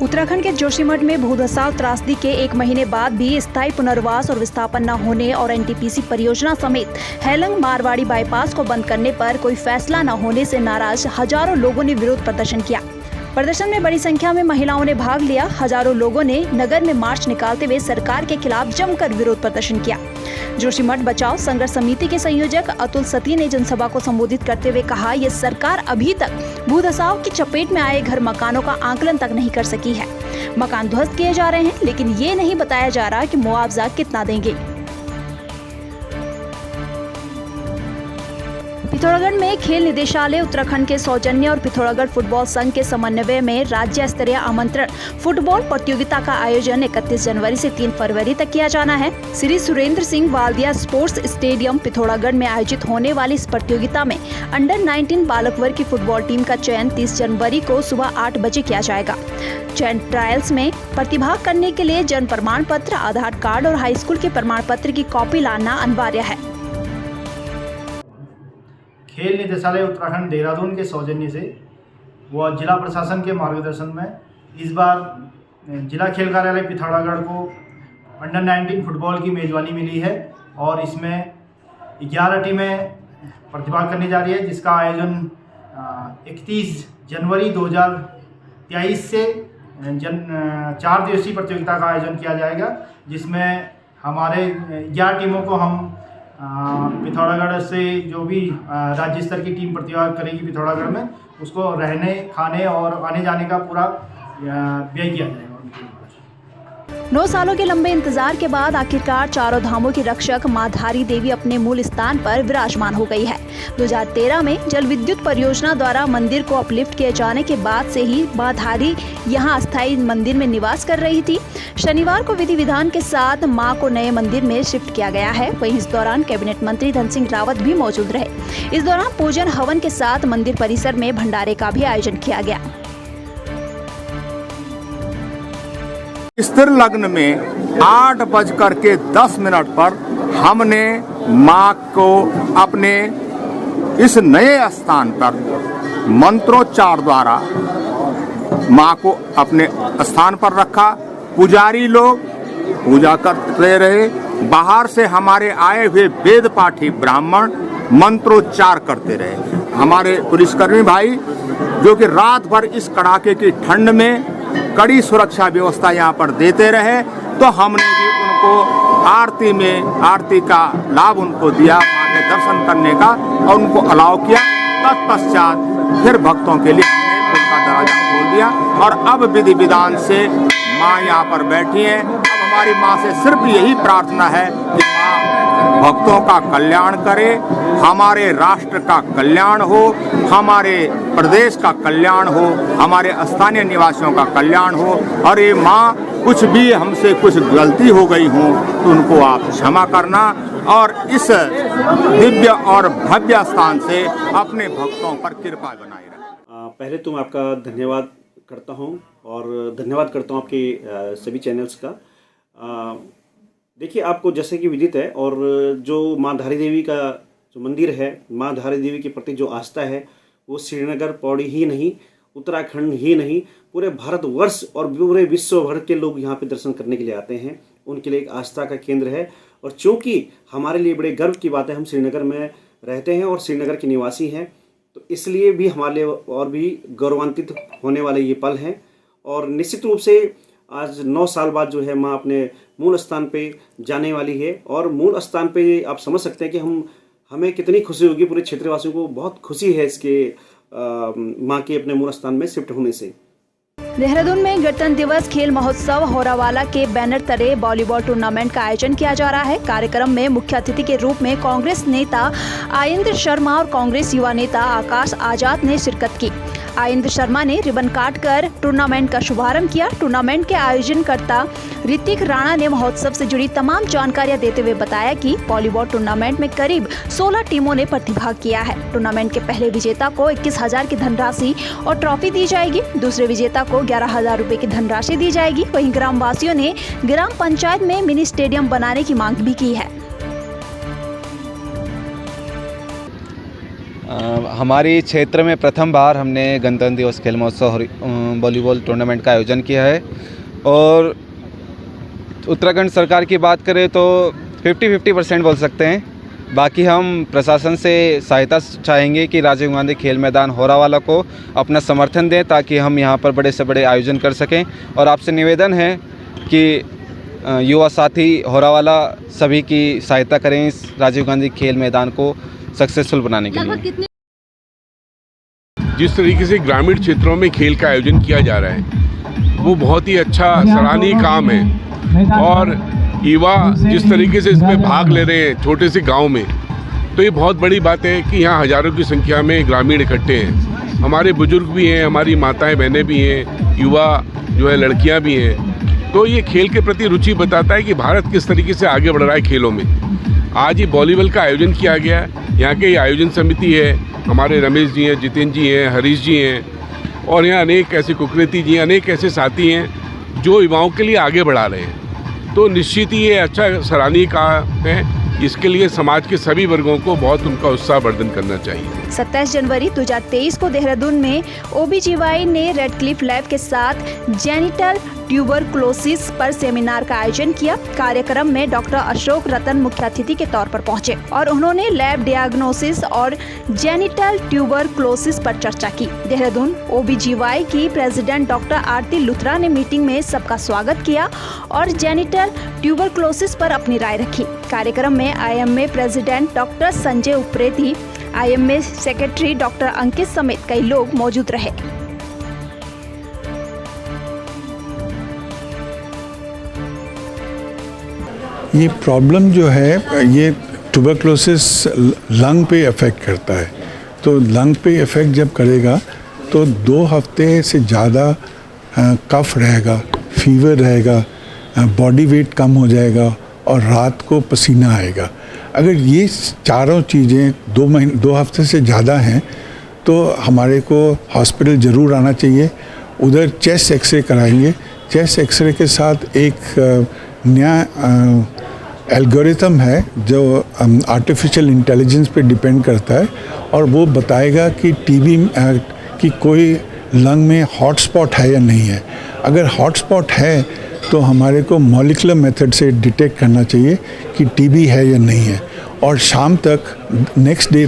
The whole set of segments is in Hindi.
उत्तराखंड के जोशीमठ में भूधसाव त्रासदी के 1 महीने बाद भी स्थायी पुनर्वास और विस्थापन न होने और एनटीपीसी परियोजना समेत हेलंग मारवाड़ी बाईपास को बंद करने पर कोई फैसला न होने से नाराज हजारों लोगों ने विरोध प्रदर्शन किया। प्रदर्शन में बड़ी संख्या में महिलाओं ने भाग लिया। हजारों लोगों ने नगर में मार्च निकालते हुए सरकार के खिलाफ जमकर विरोध प्रदर्शन किया। जोशीमठ बचाओ संघर्ष समिति के संयोजक अतुल सती ने जनसभा को संबोधित करते हुए कहा, ये सरकार अभी तक भूधसाव की चपेट में आए घर मकानों का आकलन तक नहीं कर सकी है। मकान ध्वस्त किए जा रहे हैं, लेकिन ये नहीं बताया जा रहा कि मुआवजा कितना देंगे। पिथौरागढ़ में खेल निदेशालय उत्तराखंड के सौजन्य और पिथौरागढ़ फुटबॉल संघ के समन्वय में राज्य स्तरीय आमंत्रण फुटबॉल प्रतियोगिता का आयोजन 31 जनवरी से 3 फरवरी तक किया जाना है। श्री सुरेंद्र सिंह वाल्दिया स्पोर्ट्स स्टेडियम पिथौरागढ़ में आयोजित होने वाली इस प्रतियोगिता में अंडर 19 बालक वर्ग की फुटबॉल टीम का चयन 30 जनवरी को सुबह 8 बजे किया जाएगा। चयन ट्रायल्स में प्रतिभाग करने के लिए जन्म प्रमाण पत्र, आधार कार्ड और हाई स्कूल के प्रमाण पत्र की कॉपी लाना अनिवार्य है। खेल निदेशालय उत्तराखंड देहरादून के सौजन्य से व जिला प्रशासन के मार्गदर्शन में इस बार जिला खेल कार्यालय पिथौरागढ़ को अंडर 19 फुटबॉल की मेज़बानी मिली है और इसमें 11 टीमें प्रतिभाग करने जा रही है, जिसका आयोजन 31 जनवरी 2023 से 4 दिवसीय प्रतियोगिता का आयोजन किया जाएगा, जिसमें हमारे 11 टीमों को हम पिथौरागढ़ से जो भी राज्य स्तर की टीम प्रतिभाग करेगी पिथौरागढ़ में, उसको रहने, खाने और आने जाने का पूरा व्यय किया जाएगा। 9 सालों के लंबे इंतजार के बाद आखिरकार चारों धामों की रक्षक मां धारी देवी अपने मूल स्थान पर विराजमान हो गई है। 2013 में जल विद्युत परियोजना द्वारा मंदिर को अपलिफ्ट किए जाने के बाद से ही मां धारी यहां अस्थायी मंदिर में निवास कर रही थी। शनिवार को विधि विधान के साथ मां को नए मंदिर में शिफ्ट किया गया है। वहीं इस दौरान कैबिनेट मंत्री धन सिंह रावत भी मौजूद रहे। इस दौरान पूजन हवन के साथ मंदिर परिसर में भंडारे का भी आयोजन किया गया। स्थिर लग्न में 8:10 पर हमने मां को अपने इस नए स्थान पर मंत्रोच्चार द्वारा मां को अपने स्थान पर रखा। पुजारी लोग पूजा करते रहे। बाहर से हमारे आए हुए वेद पाठी ब्राह्मण मंत्रोच्चार करते रहे। हमारे पुलिसकर्मी भाई जो कि रात भर इस कड़ाके की ठंड में कड़ी सुरक्षा व्यवस्था यहाँ पर देते रहे, तो हमने भी उनको आरती का लाभ उनको दिया, मां के दर्शन करने का, और उनको अलाउ किया। तत्पश्चात फिर भक्तों के लिए हमने उनका दरवाजा खोल दिया और अब विधि विधान से मां यहाँ पर बैठी हैं। अब हमारी मां से सिर्फ यही प्रार्थना है कि मां भक्तों का कल्याण करे, हमारे राष्ट्र का कल्याण हो, हमारे प्रदेश का कल्याण हो, हमारे स्थानीय निवासियों का कल्याण हो। और ये मां कुछ भी हमसे कुछ गलती हो गई हो तो उनको आप क्षमा करना और इस दिव्य और भव्य स्थान से अपने भक्तों पर कृपा बनाए रखें। पहले तो मैं आपका धन्यवाद करता हूं और धन्यवाद करता हूं आपके सभी चैनल्स का। देखिए, आपको जैसे कि विदित है, और जो मां धारी देवी का जो मंदिर है, मां धारी देवी के प्रति जो आस्था है, वो श्रीनगर, पौड़ी ही नहीं, उत्तराखंड ही नहीं, पूरे भारतवर्ष और पूरे विश्व भर के लोग यहाँ पे दर्शन करने के लिए आते हैं। उनके लिए एक आस्था का केंद्र है। और चूँकि हमारे लिए बड़े गर्व की बात है, हम श्रीनगर में रहते हैं और श्रीनगर के निवासी हैं, तो इसलिए भी हमारे लिए और भी गौरवान्वित होने वाले ये पल हैं। और निश्चित रूप से आज 9 साल बाद जो है माँ अपने मूल स्थान पे जाने वाली है। और मूल स्थान पे आप समझ सकते हैं कि हमें कितनी खुशी होगी। पूरे क्षेत्रवासियों को बहुत खुशी है इसके माँ के अपने मूल स्थान में शिफ्ट होने से। देहरादून में गणतंत्र दिवस खेल महोत्सव होरावाला के बैनर तले वॉलीबॉल टूर्नामेंट का आयोजन किया जा रहा है। कार्यक्रम में मुख्य अतिथि के रूप में कांग्रेस नेता आयेंद्र शर्मा और कांग्रेस युवा नेता आकाश आजाद ने शिरकत की। आयेंद्र शर्मा ने रिबन काटकर टूर्नामेंट का शुभारंभ किया। टूर्नामेंट के आयोजनकर्ता ऋतिक राणा ने महोत्सव से जुड़ी तमाम जानकारियां देते हुए बताया कि वॉलीबॉल टूर्नामेंट में करीब 16 टीमों ने प्रतिभाग किया है। टूर्नामेंट के पहले विजेता को 21,000 की धनराशि और ट्रॉफी दी जाएगी। दूसरे विजेता को 11,000 रुपए की धनराशि दी जाएगी। वहीं ग्राम वासियों ने ग्राम पंचायत में मिनी स्टेडियम बनाने की मांग भी की है। हमारी क्षेत्र में प्रथम बार हमने गणतंत्र दिवस खेल महोत्सव वॉलीबॉल टूर्नामेंट का आयोजन किया है और उत्तराखंड सरकार की बात करें तो 50-50% बोल सकते हैं। बाकी हम प्रशासन से सहायता चाहेंगे कि राजीव गांधी खेल मैदान होरावाला को अपना समर्थन दें ताकि हम यहाँ पर बड़े से बड़े आयोजन कर सकें। और आपसे निवेदन है कि युवा साथी होरावाला सभी की सहायता करें इस राजीव गांधी खेल मैदान को सक्सेसफुल बनाने के लिए। जिस तरीके से ग्रामीण क्षेत्रों में खेल का आयोजन किया जा रहा है वो बहुत ही अच्छा सराहनीय काम है और युवा जिस तरीके से इसमें भाग ले रहे हैं छोटे से गांव में, तो ये बहुत बड़ी बात है कि यहाँ हज़ारों की संख्या में ग्रामीण इकट्ठे हैं। हमारे बुजुर्ग भी हैं, हमारी माताएं बहनें भी हैं, युवा जो है लड़कियाँ भी हैं। तो ये खेल के प्रति रुचि बताता है कि भारत किस तरीके से आगे बढ़ रहा है खेलों में। आज ये वॉलीबॉल का आयोजन किया गया, यहाँ के आयोजन समिति है, हमारे रमेश जी हैं, जितेंद्र जी हैं, हरीश जी हैं और यहाँ अनेक ऐसे कुकरेती जी हैं, अनेक ऐसे साथी हैं जो युवाओं के लिए आगे बढ़ा रहे हैं। तो निश्चित ही ये अच्छा सराहनीय काम है। इसके लिए समाज के सभी वर्गों को बहुत उनका उत्साहवर्धन करना चाहिए। 27 जनवरी 2023 को देहरादून में OBGY ने रेड क्लिफ लैब के साथ जेनिटल ट्यूबरक्लोसिस पर सेमिनार का आयोजन किया। कार्यक्रम में डॉक्टर अशोक रतन मुख्य अतिथि के तौर पर पहुंचे और उन्होंने लैब डायग्नोसिस और जेनिटल ट्यूबरक्लोसिस पर चर्चा की। देहरादून OBGY की प्रेसिडेंट डॉक्टर आरती लुथरा ने मीटिंग में सबका स्वागत किया और जेनिटल ट्यूबरक्लोसिस पर अपनी राय रखी। कार्यक्रम में IMA president doctor Sanjay Upreti, IMA secretary doctor Ankit समेत कई लोग मौजूद रहे। ये प्रॉब्लम जो है ये ट्यूबरक्लोसिस लंग पे इफ़ेक्ट करता है। तो लंग पे इफ़ेक्ट जब करेगा तो 2 हफ्ते से ज़्यादा कफ रहेगा, फीवर रहेगा, बॉडी वेट कम हो जाएगा और रात को पसीना आएगा। अगर ये चारों चीज़ें 2 हफ्ते से ज़्यादा हैं तो हमारे को हॉस्पिटल ज़रूर आना चाहिए। उधर चेस्ट एक्सरे कराएंगे। चेस्ट एक्सरे के साथ एक नया एल्गोरिथम है जो आर्टिफिशियल इंटेलिजेंस पे डिपेंड करता है और वो बताएगा कि टीबी की कोई लंग में हॉटस्पॉट है या नहीं है। अगर हॉटस्पॉट है तो हमारे को मॉलिक्यूलर मेथड से डिटेक्ट करना चाहिए कि टीबी है या नहीं है और शाम तक नेक्स्ट डे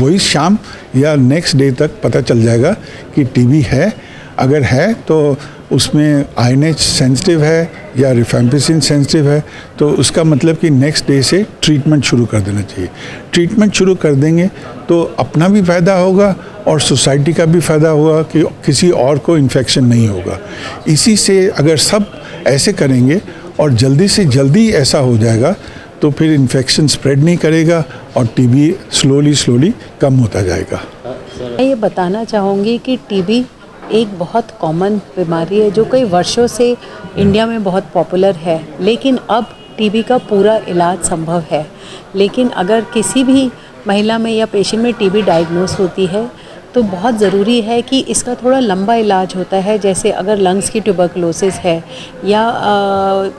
वही शाम या नेक्स्ट डे तक पता चल जाएगा कि टीबी है। अगर है तो उसमें INH सेंसिटिव है या रिफेम्पिसिन सेंसिटिव है तो उसका मतलब कि नेक्स्ट डे से ट्रीटमेंट शुरू कर देना चाहिए। ट्रीटमेंट शुरू कर देंगे तो अपना भी फ़ायदा होगा और सोसाइटी का भी फ़ायदा होगा कि किसी और को इन्फेक्शन नहीं होगा। इसी से अगर सब ऐसे करेंगे और जल्दी से जल्दी ऐसा हो जाएगा तो फिर इन्फेक्शन स्प्रेड नहीं करेगा और टीबी स्लोली कम होता जाएगा। मैं ये बताना चाहूँगी कि टीबी एक बहुत कॉमन बीमारी है जो कई वर्षों से इंडिया में बहुत पॉपुलर है, लेकिन अब टीबी का पूरा इलाज संभव है। लेकिन अगर किसी भी महिला में या पेशेंट में टीबी डायग्नोस होती है तो बहुत ज़रूरी है कि इसका थोड़ा लंबा इलाज होता है। जैसे अगर लंग्स की ट्यूबरक्लोसिस है या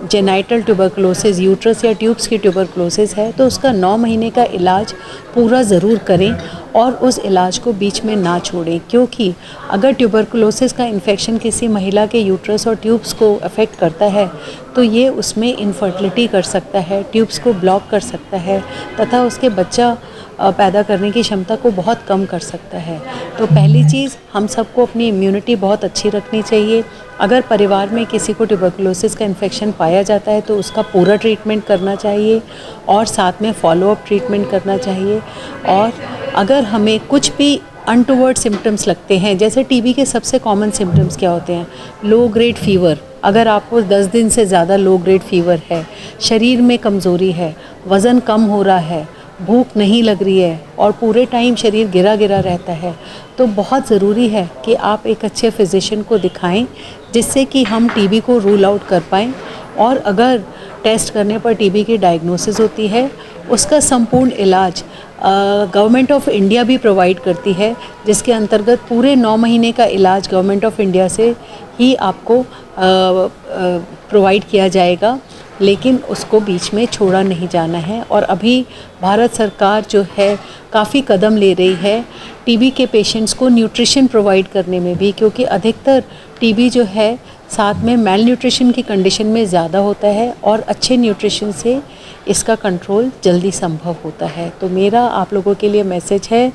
जेनाइटल ट्यूबरक्लोसिस, यूट्रस या ट्यूब्स की ट्यूबरक्लोसिस है तो उसका 9 महीने का इलाज पूरा ज़रूर करें और उस इलाज को बीच में ना छोड़ें, क्योंकि अगर ट्यूबरक्लोसिस का इन्फेक्शन किसी महिला के यूट्रस और ट्यूब्स को अफेक्ट करता है तो ये उसमें इनफर्टिलिटी कर सकता है, ट्यूब्स को ब्लॉक कर सकता है तथा उसके बच्चा पैदा करने की क्षमता को बहुत कम कर सकता है। तो पहली चीज़ हम सबको अपनी इम्यूनिटी बहुत अच्छी रखनी चाहिए। अगर परिवार में किसी को ट्यूबरक्लोसिस का इन्फेक्शन पाया जाता है तो उसका पूरा ट्रीटमेंट करना चाहिए और साथ में फॉलोअप ट्रीटमेंट करना चाहिए। और अगर हमें कुछ भी अनटुवर्ड सिम्टम्स लगते हैं, जैसे टीबी के सबसे कॉमन सिम्टम्स क्या होते हैं? Low grade fever. अगर आपको 10 दिन से ज़्यादा लो ग्रेड फीवर है, शरीर में कमज़ोरी है, वज़न कम हो रहा है, भूख नहीं लग रही है और पूरे टाइम शरीर गिरा रहता है, तो बहुत ज़रूरी है कि आप एक अच्छे फिजिशियन को दिखाएं जिससे कि हम टीबी को रूल आउट कर पाएँ। और अगर टेस्ट करने पर टीबी की डायग्नोसिस होती है उसका संपूर्ण इलाज गवर्नमेंट ऑफ इंडिया भी प्रोवाइड करती है, जिसके अंतर्गत पूरे 9 महीने का इलाज गवर्नमेंट ऑफ इंडिया से ही आपको प्रोवाइड किया जाएगा, लेकिन उसको बीच में छोड़ा नहीं जाना है। और अभी भारत सरकार जो है काफ़ी कदम ले रही है टीबी के पेशेंट्स को न्यूट्रिशन प्रोवाइड करने में भी, क्योंकि अधिकतर टीबी जो है साथ में मेल न्यूट्रिशन की कंडीशन में ज़्यादा होता है और अच्छे न्यूट्रिशन से इसका कंट्रोल जल्दी संभव होता है। तो मेरा आप लोगों के लिए मैसेज है,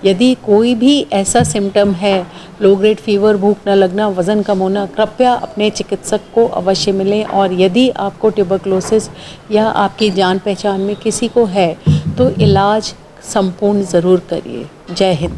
यदि कोई भी ऐसा सिम्टम है, लो ग्रेड फीवर, भूख न लगना, वज़न कम होना, कृपया अपने चिकित्सक को अवश्य मिलें। और यदि आपको ट्यूबरक्लोसिस या आपकी जान पहचान में किसी को है तो इलाज संपूर्ण ज़रूर करिए। जय हिंद।